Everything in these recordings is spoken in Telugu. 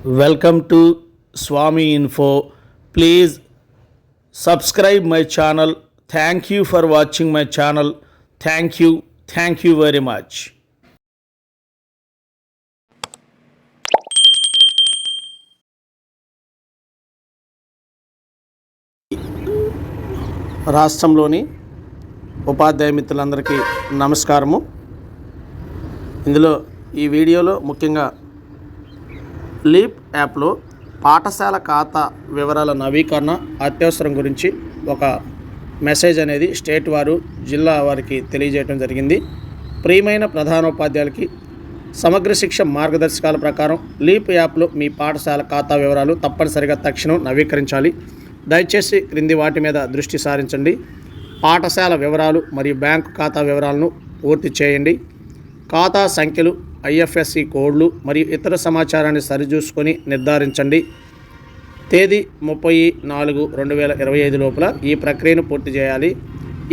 Welcome to Swami Info. Please subscribe my channel. Thank you for watching my channel. Thank you. Thank you very much. రాష్ట్రంలోని ఉపాధ్యాయ మిత్రులందరికీ నమస్కారము. ఇందులో ఈ వీడియోలో ముఖ్యంగా లీప్ యాప్లో పాఠశాల ఖాతా వివరాల నవీకరణ అత్యవసరం గురించి ఒక మెసేజ్ అనేది స్టేట్ వారు జిల్లా వారికి తెలియజేయడం జరిగింది. ప్రియమైన ప్రధానోపాధ్యాయులకి సమగ్ర శిక్ష మార్గదర్శకాల ప్రకారం లీప్ యాప్లో మీ పాఠశాల ఖాతా వివరాలు తప్పనిసరిగా తక్షణం నవీకరించాలి. దయచేసి క్రింది వాటి మీద దృష్టి సారించండి. పాఠశాల వివరాలు మరియు బ్యాంకు ఖాతా వివరాలను పూర్తి చేయండి. ఖాతా సంఖ్యలు, ఐఎఫ్ఎస్సి కోడ్లు మరియు ఇతర సమాచారాన్ని సరిచూసుకొని నిర్ధారించండి. తేదీ 30/4/2025 లోపల ఈ ప్రక్రియను పూర్తి చేయాలి.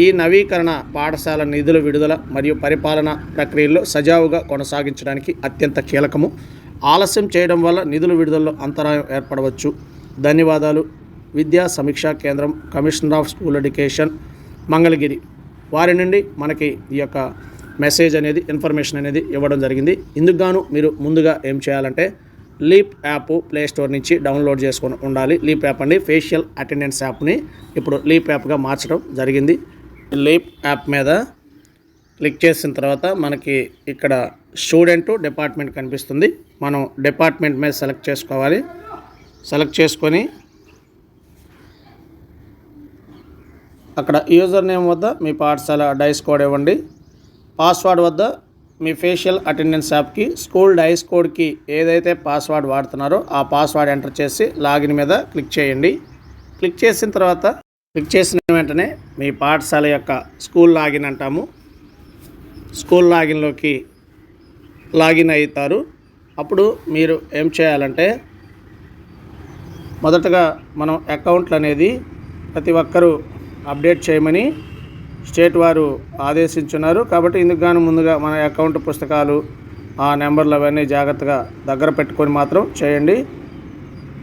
ఈ నవీకరణ పాఠశాల నిధుల విడుదల మరియు పరిపాలన ప్రక్రియల్లో సజావుగా కొనసాగించడానికి అత్యంత కీలకము. ఆలస్యం చేయడం వల్ల నిధుల విడుదలలో అంతరాయం ఏర్పడవచ్చు. ధన్యవాదాలు. విద్యా సమీక్షా కేంద్రం, commissioner of school education, Mangalagiri వారి నుండి మనకి ఈ యొక్క మెసేజ్ అనేది, ఇన్ఫర్మేషన్ అనేది ఇవ్వడం జరిగింది. ఇందుకు గాను మీరు ముందుగా ఏం చేయాలంటే లీప్ యాప్ ప్లే స్టోర్ నుంచి డౌన్లోడ్ చేసుకొని ఉండాలి. లీప్ యాప్ అండి, ఫేషియల్ అటెండెన్స్ యాప్ని ఇప్పుడు లీప్ యాప్గా మార్చడం జరిగింది. లీప్ యాప్ మీద క్లిక్ చేసిన తర్వాత మనకి ఇక్కడ స్టూడెంట్ డిపార్ట్మెంట్ కనిపిస్తుంది. మనం డిపార్ట్మెంట్ మీద సెలెక్ట్ చేసుకోవాలి. సెలెక్ట్ చేసుకొని అక్కడ యూజర్ నేమ్ వద్ద మీ పాఠశాల డైస్ కోడ్ ఇవ్వండి. పాస్వర్డ్ వద్ద మీ ఫేషియల్ అటెండెన్స్ యాప్కి స్కూల్ డైస్ కోడ్కి ఏదైతే పాస్వర్డ్ వాడుతున్నారో ఆ పాస్వర్డ్ ఎంటర్ చేసి లాగిన్ మీద క్లిక్ చేయండి. క్లిక్ చేసిన తర్వాత క్లిక్ చేసిన వెంటనే మీ పాఠశాల యొక్క స్కూల్ లాగిన్ అంటాము. స్కూల్ లాగిన్లోకి లాగిన్ అవుతారు. అప్పుడు మీరు ఏం చేయాలంటే మొదటగా మనం అకౌంట్లు అనేది ప్రతి ఒక్కరూ అప్డేట్ చేయమని స్టేట్ వారు ఆదేశించున్నారు. కాబట్టి ఇందుకు గాను ముందుగా మన అకౌంట్ పుస్తకాలు, ఆ నెంబర్లు అవన్నీ జాగ్రత్తగా దగ్గర పెట్టుకొని మాత్రం చేయండి.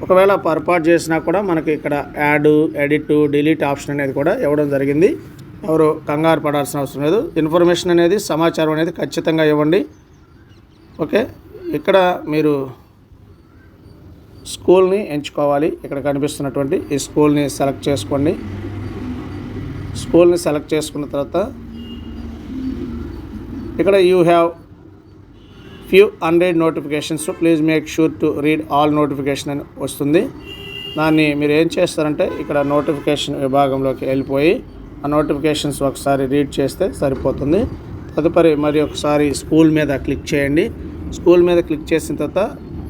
ఒకవేళ పొరపాటు చేసినా కూడా మనకి ఇక్కడ యాడ్, ఎడిట్, డిలీట్ ఆప్షన్ అనేది కూడా ఇవ్వడం జరిగింది. ఎవరు కంగారు పడాల్సిన అవసరం లేదు. ఇన్ఫర్మేషన్ అనేది, సమాచారం అనేది ఖచ్చితంగా ఇవ్వండి. ఓకే, ఇక్కడ మీరు స్కూల్ని ఎంచుకోవాలి. ఇక్కడ కనిపిస్తున్నటువంటి ఈ స్కూల్ని సెలెక్ట్ చేసుకోండి. స్కూల్ని సెలెక్ట్ చేసుకున్న తర్వాత ఇక్కడ you have few unread notifications, please make sure to read all notification అని వస్తుంది. దాన్ని మీరు ఏం చేస్తారంటే ఇక్కడ నోటిఫికేషన్ విభాగంలోకి వెళ్ళిపోయి ఆ నోటిఫికేషన్స్ ఒకసారి రీడ్ చేస్తే సరిపోతుంది. తదుపరి మరి ఒకసారి స్కూల్ మీద క్లిక్ చేయండి. స్కూల్ మీద క్లిక్ చేసిన తర్వాత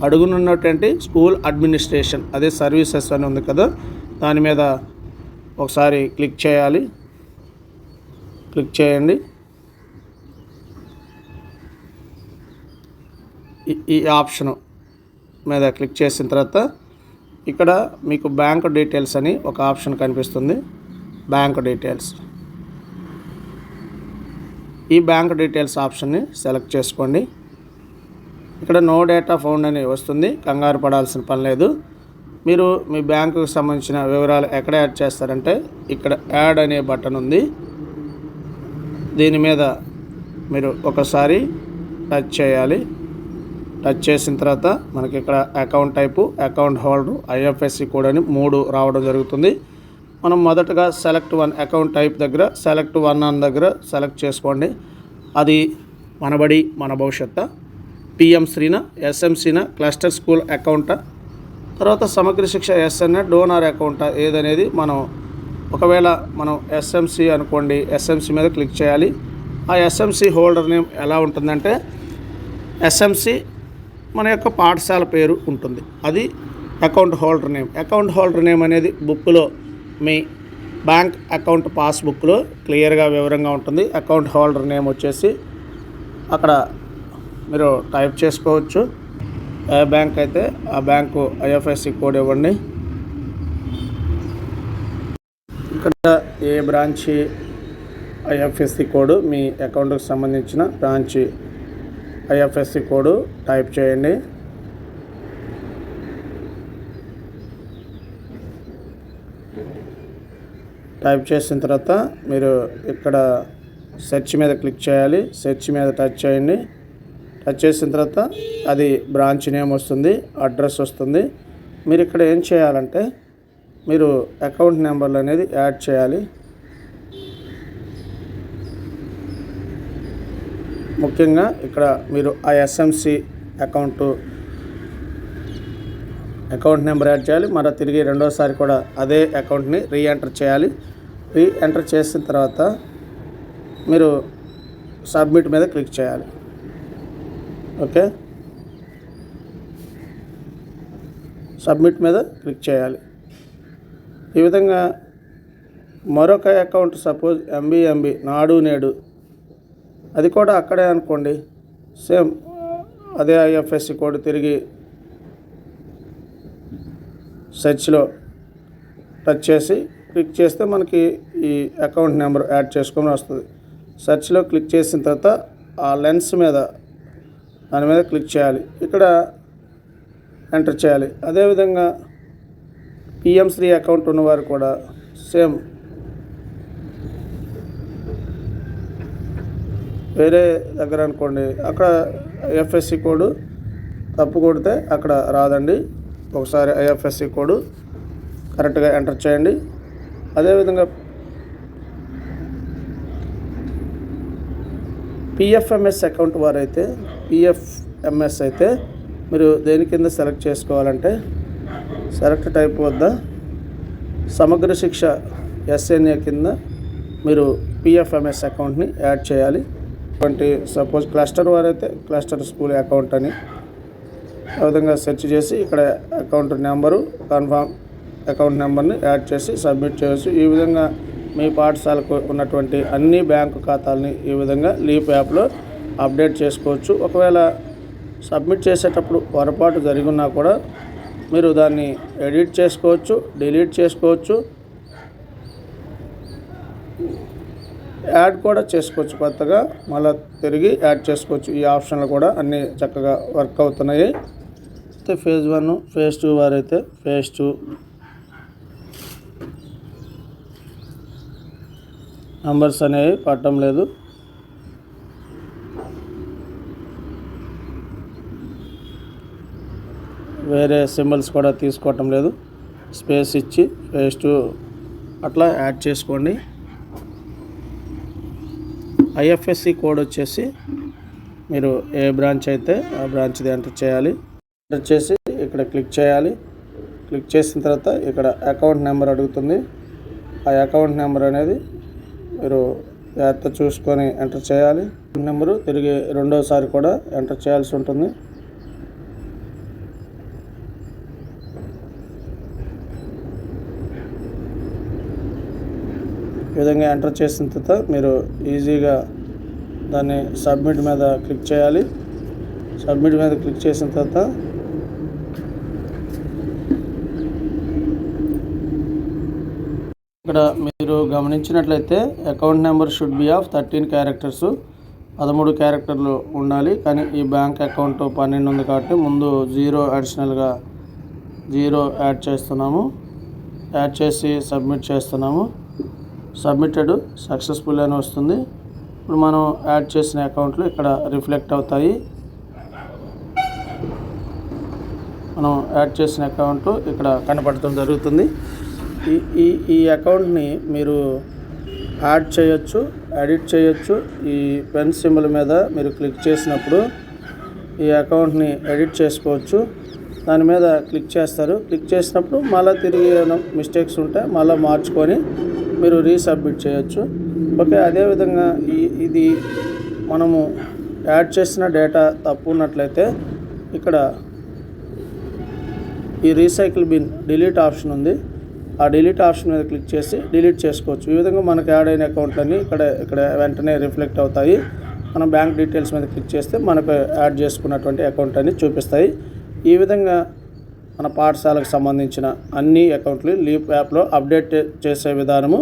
అడుగునున్నటువంటి స్కూల్ అడ్మినిస్ట్రేషన్, అదే సర్వీసెస్ అని ఉంది కదా, దాని మీద ఒకసారి క్లిక్ చేయాలి. క్లిక్ చేయండి. ఈ ఆప్షన్ మీద క్లిక్ చేసిన తర్వాత ఇక్కడ మీకు బ్యాంక్ డీటెయిల్స్ అని ఒక ఆప్షన్ కనిపిస్తుంది. బ్యాంక్ డీటెయిల్స్, ఈ బ్యాంక్ డీటెయిల్స్ ఆప్షన్ని సెలెక్ట్ చేసుకోండి. ఇక్కడ నో డేటా ఫౌండ్ అని వస్తుంది. కంగారు పడాల్సిన పని లేదు. మీరు మీ బ్యాంకుకు సంబంధించిన వివరాలు ఎక్కడ యాడ్ చేస్తారంటే ఇక్కడ యాడ్ అనే బటన్ ఉంది. దీని మీద మీరు ఒకసారి టచ్ చేయాలి. టచ్ చేసిన తర్వాత మనకి ఇక్కడ account type, account holder, IFSC code అని 3 రావడం జరుగుతుంది. మనం మొదటగా సెలెక్ట్ 1 అకౌంట్ టైప్ దగ్గర సెలెక్ట్ 1 అన్న దగ్గర సెలెక్ట్ చేసుకోండి. అది మనబడి మన భవిష్యత్తు, పిఎంశ్రీనా, ఎస్ఎంసీనా, క్లస్టర్ స్కూల్ అకౌంటా, తర్వాత సమగ్ర శిక్ష ఎస్ఎన్ డోనార్ అకౌంటా ఏదనేది మనం, ఒకవేళ మనం ఎస్ఎంసి అనుకోండి, ఎస్ఎంసి మీద క్లిక్ చేయాలి. ఆ ఎస్ఎంసి హోల్డర్ నేమ్ ఎలా ఉంటుందంటే ఎస్ఎంసి మన యొక్క పాఠశాల పేరు ఉంటుంది. అది account holder name. Account holder name అనేది బుక్లో, మీ బ్యాంక్ అకౌంట్ పాస్బుక్లో క్లియర్గా వివరంగా ఉంటుంది. అకౌంట్ హోల్డర్ నేమ్ వచ్చేసి అక్కడ మీరు టైప్ చేసుకోవచ్చు. ఏ బ్యాంక్ అయితే ఆ బ్యాంకు ఐఎఫ్ఎస్సి కోడ్ ఇవ్వండి. ఇక్కడ ఏ బ్రాంచి ఐఎఫ్ఎస్సి కోడ్, మీ అకౌంట్కి సంబంధించిన బ్రాంచి ఐఎఫ్ఎస్సి కోడ్ టైప్ చేయండి. టైప్ చేసిన తర్వాత మీరు ఇక్కడ సెర్చ్ మీద క్లిక్ చేయాలి. సెర్చ్ మీద టచ్ చేయండి. టచ్ చేసిన తర్వాత అది బ్రాంచ్ నేమ్ వస్తుంది, అడ్రస్ వస్తుంది. మీరు ఇక్కడ ఏం చేయాలంటే మీరు అకౌంట్ నెంబర్లు అనేది యాడ్ చేయాలి. ముఖ్యంగా ఇక్కడ మీరు ఆ ఎస్ఎంసి అకౌంట్ నెంబర్ యాడ్ చేయాలి. మరో తిరిగి రెండోసారి కూడా అదే అకౌంట్ని రీఎంటర్ చేయాలి. రీఎంటర్ చేసిన తర్వాత మీరు సబ్మిట్ మీద క్లిక్ చేయాలి. ఓకే, సబ్మిట్ మీద క్లిక్ చేయాలి. ఈ విధంగా మరొక అకౌంట్ సపోజ్ ఎంబీ నాడు నేడు, అది కూడా అక్కడే అనుకోండి, సేమ్ అదే ఐఎఫ్ఎస్సి కోడ్ తిరిగి సెర్చ్లో టచ్ చేసి క్లిక్ చేస్తే మనకి ఈ అకౌంట్ నెంబర్ యాడ్ చేసుకొని వస్తుంది. సెర్చ్లో క్లిక్ చేసిన తర్వాత ఆ లెన్స్ మీద దాని మీద క్లిక్ చేయాలి. ఇక్కడ ఎంటర్ చేయాలి. అదేవిధంగా పిఎం3 అకౌంట్ ఉన్నవారు కూడా సేమ్ వేరే దగ్గర అనుకోండి, అక్కడ ఐఎఫ్ఎస్సి కోడ్ తప్పు కొడితే అక్కడ రాదండి. ఒకసారి ఐఎఫ్ఎస్సి కోడ్ కరెక్ట్గా ఎంటర్ చేయండి. అదేవిధంగా పిఎఫ్ఎంఎస్ అకౌంట్ వారైతే పిఎఫ్ఎంఎస్ అయితే మీరు దేని కింద సెలెక్ట్ చేసుకోవాలంటే సెలెక్ట్ టైప్ వద్ద సమగ్ర శిక్ష ఎస్ఎన్ఏ కింద మీరు పిఎఫ్ఎంఎస్ అకౌంట్ని యాడ్ చేయాలి. అటువంటి సపోజ్ క్లస్టర్ వారైతే క్లస్టర్ స్కూల్ అకౌంట్ అని ఆ విధంగా సెర్చ్ చేసి ఇక్కడ అకౌంట్ నెంబరు కన్ఫామ్ అకౌంట్ నెంబర్ని యాడ్ చేసి సబ్మిట్ చేయవచ్చు. ఈ విధంగా మీ పాఠశాలకు ఉన్నటువంటి అన్ని బ్యాంకు ఖాతాలని ఈ విధంగా లీప్ యాప్లో అప్డేట్ చేసుకోవచ్చు. ఒకవేళ సబ్మిట్ చేసేటప్పుడు పొరపాటు జరిగినా కూడా మీరు దాన్ని ఎడిట్ చేసుకోవచ్చు, డిలీట్ చేసుకోవచ్చు, యాడ్ కూడా చేసుకోవచ్చు. కొత్తగా మళ్ళీ తిరిగి యాడ్ చేసుకోవచ్చు. ఈ ఆప్షన్లు కూడా అన్నీ చక్కగా వర్క్ అవుతున్నాయి. అయితే ఫేజ్ 1 ఫేజ్ 2 వారైతే ఫేజ్ 2 నంబర్స్ అనేవి పట్టడం లేదు. వేరే సింబల్స్ కూడా తీసుకోవటం లేదు. స్పేస్ ఇచ్చి ఫేజ్ 2 అట్లా యాడ్ చేసుకోండి. ఐఎఫ్ఎస్సి కోడ్ వచ్చేసి మీరు ఏ బ్రాంచ్ అయితే ఆ బ్రాంచ్ది ఎంటర్ చేయాలి. ఎంటర్ చేసి ఇక్కడ క్లిక్ చేయాలి. క్లిక్ చేసిన తర్వాత ఇక్కడ అకౌంట్ నెంబర్ అడుగుతుంది. ఆ అకౌంట్ నెంబర్ అనేది మీరు జాగ్రత్త చూసుకొని ఎంటర్ చేయాలి. నెంబరు తిరిగి రెండోసారి కూడా ఎంటర్ చేయాల్సి ఉంటుంది. ఈ విధంగా ఎంటర్ చేసిన తర్వాత మీరు ఈజీగా దాన్ని సబ్మిట్ మీద క్లిక్ చేయాలి. సబ్మిట్ మీద క్లిక్ చేసిన తర్వాత ఇక్కడ మీరు గమనించినట్లయితే account number should be of 13 characters, 13 క్యారెక్టర్లు ఉండాలి. కానీ ఈ బ్యాంక్ అకౌంట్ 12 ఉంది కాబట్టి ముందు 0 అడిషనల్గా 0 యాడ్ చేస్తున్నాము. యాడ్ చేసి సబ్మిట్ చేస్తున్నాము. సబ్మిటెడ్ సక్సెస్ఫుల్ అని వస్తుంది. ఇప్పుడు మనం యాడ్ చేసిన అకౌంట్లు ఇక్కడ రిఫ్లెక్ట్ అవుతాయి. మనం యాడ్ చేసిన అకౌంట్ ఇక్కడ కనపడటం జరుగుతుంది. ఈ అకౌంట్ని మీరు యాడ్ చేయొచ్చు, ఎడిట్ చేయొచ్చు. ఈ పెన్ సింబల్ మీద మీరు క్లిక్ చేసినప్పుడు ఈ అకౌంట్ని ఎడిట్ చేసుకోవచ్చు. దాని మీద క్లిక్ చేస్తారు. క్లిక్ చేసినప్పుడు మళ్ళీ తిరిగి మిస్టేక్స్ ఉంటే మళ్ళీ మార్చుకొని మీరు రీసబ్మిట్ చేయొచ్చు. ఓకే, అదేవిధంగా ఇది మనము యాడ్ చేసిన డేటా తప్పు ఉన్నట్లయితే ఇక్కడ ఈ రీసైకిల్ బిన్ డిలీట్ ఆప్షన్ ఉంది. ఆ డిలీట్ ఆప్షన్ మీద క్లిక్ చేసి డిలీట్ చేసుకోవచ్చు. ఈ విధంగా మనకు యాడ్ అయిన అకౌంట్లన్నీ ఇక్కడ వెంటనే రిఫ్లెక్ట్ అవుతాయి. మనం బ్యాంక్ డీటెయిల్స్ మీద క్లిక్ చేస్తే మనకు యాడ్ చేసుకున్నటువంటి అకౌంట్ అన్ని చూపిస్తాయి. ఈ విధంగా మన పాఠశాలకు సంబంధించిన అన్ని అకౌంట్లు లీప్ యాప్లో అప్డేట్ చేసే విధానము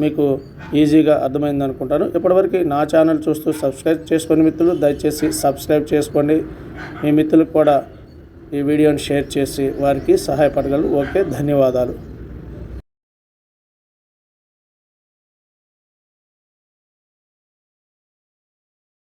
మీకు ఈజీగా అర్థమైంది అనుకుంటాను. ఇప్పటివరకు నా ఛానల్ చూస్తూ సబ్స్క్రైబ్ చేసుకుని మిత్రులు దయచేసి సబ్స్క్రైబ్ చేసుకోండి. మీ మిత్రులకు కూడా ఈ వీడియోని షేర్ చేసి వారికి సహాయపడగలరు. ఓకే, ధన్యవాదాలు.